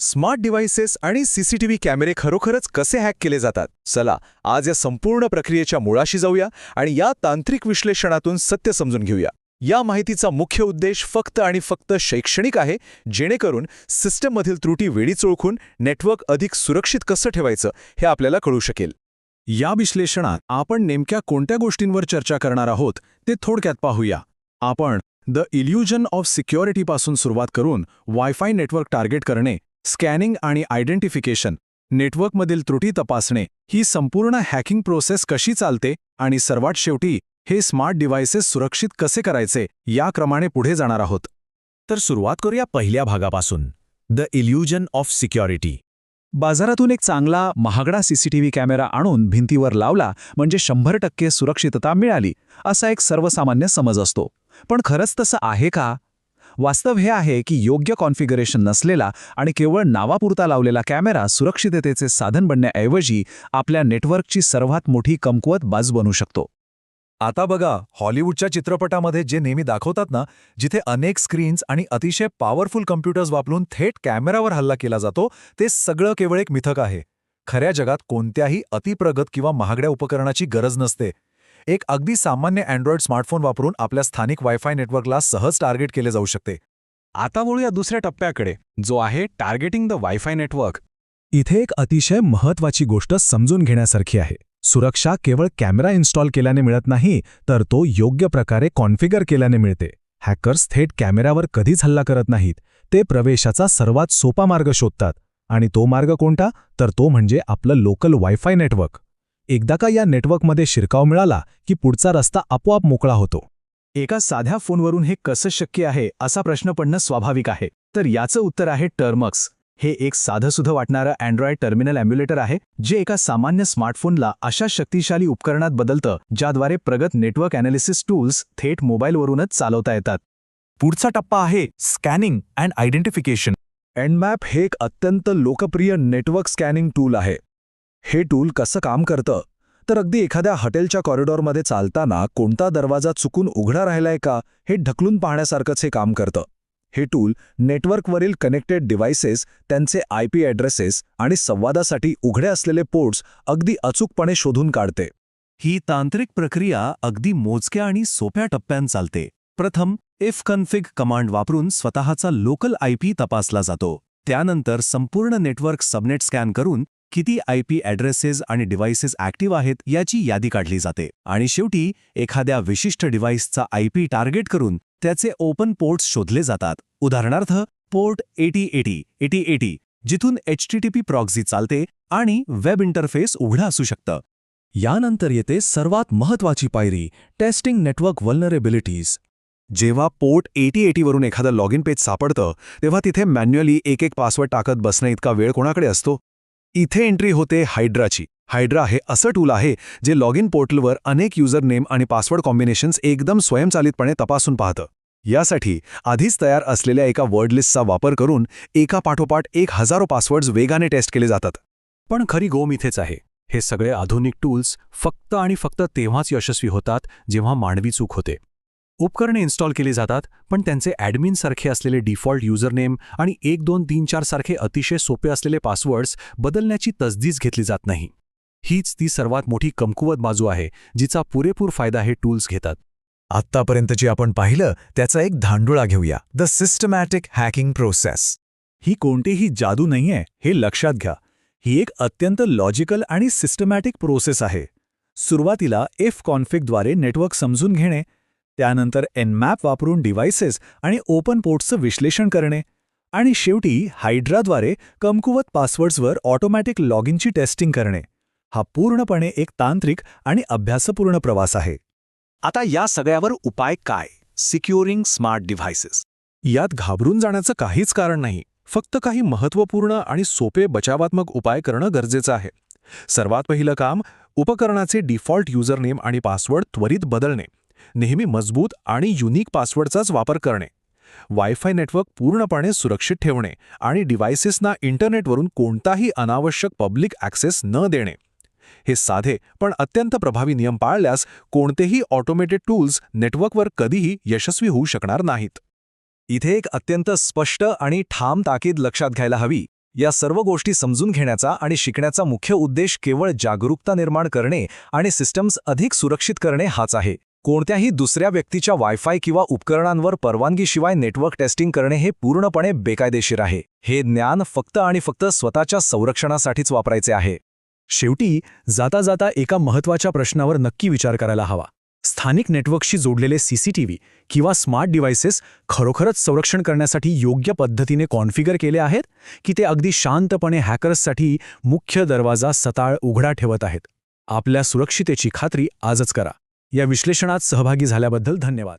Smart devices आणि CCTV कॅमेरे खरोखरच कसे हॅक केले जातात? चला, आज या संपूर्ण प्रक्रियेच्या मुळाशी जाऊया आणि या तांत्रिक विश्लेषणातून सत्य समजून घेऊया. या माहितीचा मुख्य उद्देश फक्त आणि फक्त शैक्षणिक आहे, जेणेकरून सिस्टममधील त्रुटी वेळीच ओळखून नेटवर्क अधिक सुरक्षित कसं ठेवायचं हे आपल्याला कळू शकेल. या विश्लेषणात आपण नेमक्या कोणत्या गोष्टींवर चर्चा करणार आहोत ते थोडक्यात पाहूया. आपण द इल्युजन ऑफ सिक्युरिटीपासून सुरुवात करून वायफाय नेटवर्क टार्गेट करणे, स्कॅनिंग आणि आयडेंटिफिकेशन, नेटवर्कमधील त्रुटी तपासणे, ही संपूर्ण हॅकिंग प्रोसेस कशी चालते आणि सर्वात शेवटी हे स्मार्ट डिव्हाइसेस सुरक्षित कसे करायचे या क्रमाने पुढे जाणार आहोत. तर सुरुवात करूया पहिल्या भागापासून, द इल्युजन ऑफ सिक्युरिटी. बाजारातून एक चांगला महागडा सीसीटीव्ही कॅमेरा आणून भिंतीवर लावला म्हणजे 100% सुरक्षितता मिळाली, असा एक सर्वसामान्य समज असतो. पण खरंच तसं आहे का? वास्तव हे आहे की योग्य कॉन्फिगरेशन नसलेला आणि केवळ नावापुरता लावलेला कॅमेरा सुरक्षिततेचे साधन बनण्याऐवजी आपल्या नेटवर्कची सर्वात मोठी कमकुवत बाजू बनू शकतो. आता बघा, हॉलिवूडच्या चित्रपटामध्ये जे नेहमी दाखवतात ना, जिथे अनेक स्क्रीन्स आणि अतिशय पॉवरफुल कम्प्युटर्स वापरून थेट कॅमेरावर हल्ला केला जातो, ते सगळं केवळ एक मिथक आहे. खऱ्या जगात कोणत्याही अतिप्रगत किंवा महागड्या उपकरणाची गरज नसते. एक अगदी सामान्य अँड्रॉइड स्मार्टफोन वापरून आपल्या स्थानिक वायफाय नेटवर्कला सहज टार्गेट केले जाऊ शकते. आता वळूया दुसऱ्या टप्प्याकडे, जो आहे टार्गेटिंग द वायफाय नेटवर्क. इथे एक अतिशय महत्त्वाची गोष्ट समजून घेण्यासारखी आहे. सुरक्षा केवळ कॅमेरा इन्स्टॉल केल्याने मिळत नाही, तर तो योग्य प्रकारे कॉन्फिगर केल्याने मिळते. हॅकर्स थेट कॅमेरावर कधीच हल्ला करत नाहीत. ते प्रवेशाचा सर्वात सोपा मार्ग शोधतात. आणि तो मार्ग कोणता? तर तो म्हणजे आपलं लोकल वायफाय नेटवर्क. एकदा का या नेटवर्कमध्ये शिरकाव मिळाला की पुढचा रस्ता आपोआप मोकळा होतो. एका साध्या फोनवरून हे कसं शक्य आहे असा प्रश्न पडणं स्वाभाविक आहे. तर याचं उत्तर आहे टर्मक्स. हे एक साधंसुधं वाटणारं अँड्रॉइड टर्मिनल एम्युलेटर आहे, जे एका सामान्य स्मार्टफोनला अशा शक्तिशाली उपकरणात बदलतं ज्याद्वारे प्रगत नेटवर्क ॲनालिसिस टूल्स थेट मोबाईलवरूनच चालवता येतात. पुढचा टप्पा आहे स्कॅनिंग अँड आयडेंटिफिकेशन. एनमॅप हे एक अत्यंत लोकप्रिय नेटवर्क स्कॅनिंग टूल आहे. हे टूल कसं काम करतं? तर अगदी एखाद्या हॉटेलच्या कॉरिडॉरमध्ये चालताना कोणता दरवाजा चुकून उघडा राहिलाय का हे ढकलून पाहण्यासारखंच हे काम करतं. हे टूल नेटवर्कवरील कनेक्टेड डिव्हाइसेस, त्यांचे IP ॲड्रेसेस आणि संवादासाठी उघडे असलेले पोर्ट्स अगदी अचूकपणे शोधून काढते. ही तांत्रिक प्रक्रिया अगदी मोजक्या आणि सोप्या टप्प्यांत चालते. प्रथम fconfig कमांड वापरून स्वतःचा लोकल IP तपासला जातो. त्यानंतर संपूर्ण नेटवर्क सबनेट स्कॅन करून किती IP ॲड्रेसेस आणि डिव्हाइसेस ॲक्टिव्ह आहेत याची यादी काढली जाते. आणि शेवटी एखाद्या विशिष्ट डिव्हाइसचा IP टार्गेट करून त्याचे ओपन पोर्ट्स शोधले जातात. उदाहरणार्थ पोर्ट 8080 जिथून HTTP प्रॉक्सी चालते आणि वेब इंटरफेस उघडा असू शकतं. यानंतर येते सर्वात महत्त्वाची पायरी, टेस्टिंग नेटवर्क व्हल्नरेबिलिटीज. जेव्हा पोर्ट 8080 वरून एखादं लॉगिन पेज सापडतं, तेव्हा तिथे मॅन्युअली एक पासवर्ड टाकत बसणं इतका वेळ कोणाकडे असतो? इथे एंट्री होते हायड्राची. हायड्रा हे असं टूल आहे जे लॉगिन पोर्टलवर अनेक युजर नेम आणि पासवर्ड कॉम्बिनेशन्स एकदम स्वयंचलितपणे तपासून पाहतं. यासाठी आधीच तयार असलेल्या एका वर्ड लिस्टचा वापर करून एकापाठोपाठ 1000 पासवर्ड्स वेगाने टेस्ट केले जातात. पण खरी गोम इथेच आहे. हे सगळे आधुनिक टूल्स फक्त आणि फक्त तेव्हाच यशस्वी होतात जेव्हा मानवी चूक होते. उपकरणे इन्स्टॉल केली जातात, पण त्यांचे ॲडमिन सारखे असलेले डिफॉल्ट युजरनेम आणि 1 2 3 4 सारखे अतिशय सोपे असलेले पासवर्ड्स बदलण्याची तसदीच घेतली जात नाही. हीच ती सर्वात मोठी कमकुवत बाजू आहे, जिचा पुरेपूर फायदा हे टूल्स घेतात. आत्तापर्यंत जे आपण पाहिलं त्याचा एक धांडोळा घेऊया, द सिस्टमॅटिक हॅकिंग प्रोसेस. ही कोणतीही जादू नाहीये, हे लक्षात घ्या. ही एक अत्यंत लॉजिकल आणि सिस्टमॅटिक प्रोसेस आहे. सुरुवातीला fconfig-द्वारे नेटवर्क समजून घेणे, त्यानंतर nmap वापरून डिव्हाइसेस आणि ओपन पोर्ट्सचं विश्लेषण करणे, आणि शेवटी हायड्राद्वारे कमकुवत पासवर्ड्सवर ऑटोमॅटिक लॉगिनची टेस्टिंग करणे. हा पूर्णपणे एक तांत्रिक आणि अभ्यासपूर्ण प्रवास आहे. आता या सगळ्यावर उपाय काय? सिक्युरिंग स्मार्ट डिव्हाइसेस. यात घाबरून जाण्याचं काहीच कारण नाही. फक्त काही महत्त्वपूर्ण आणि सोपे बचावात्मक उपाय करणं गरजेचं आहे. सर्वात पहिलं काम, उपकरणाचे डिफॉल्ट युजरनेम आणि पासवर्ड त्वरित बदलणे. नेहमी मजबूत आणि युनिक पासवर्डचाच वापर करणे. वायफाय नेटवर्क पूर्णपणे सुरक्षित ठेवणे आणि डिव्हाइसेसना इंटरनेटवरून कोणताही अनावश्यक पब्लिक ॲक्सेस न देणे. हे साधे पण अत्यंत प्रभावी नियम पाळल्यास कोणतेही ऑटोमेटेड टूल्स नेटवर्कवर कधीही यशस्वी होऊ शकणार नाहीत. इथे एक अत्यंत स्पष्ट आणि ठाम ताकीद लक्षात घ्यायला हवी. या सर्व गोष्टी समजून घेण्याचा आणि शिकण्याचा मुख्य उद्देश केवळ जागरूकता निर्माण करणे आणि सिस्टम्स अधिक सुरक्षित करणे हाच आहे. कोणत्याही दुसऱ्या व्यक्तीच्या वायफाय किंवा उपकरणांवर परवानगीशिवाय नेटवर्क टेस्टिंग करणे हे पूर्णपणे बेकायदेशीर आहे. हे ज्ञान फक्त आणि फक्त स्वतःच्या संरक्षणासाठीच वापरायचे आहे. शेवटी जाता जाता एका महत्त्वाच्या प्रश्नावर नक्की विचार करायला हवा. स्थानिक नेटवर्कशी जोडलेले CCTV किंवा स्मार्ट डिव्हाइसेस खरोखरच संरक्षण करण्यासाठी योग्य पद्धतीने कॉन्फिगर केले आहेत की ते अगदी शांतपणे हॅकर्ससाठी मुख्य दरवाजा सताळ उघडा ठेवत आहेत? आपल्या सुरक्षितेची खात्री आजच करा. या विश्लेषणात सहभागी झाल्याबद्दल धन्यवाद.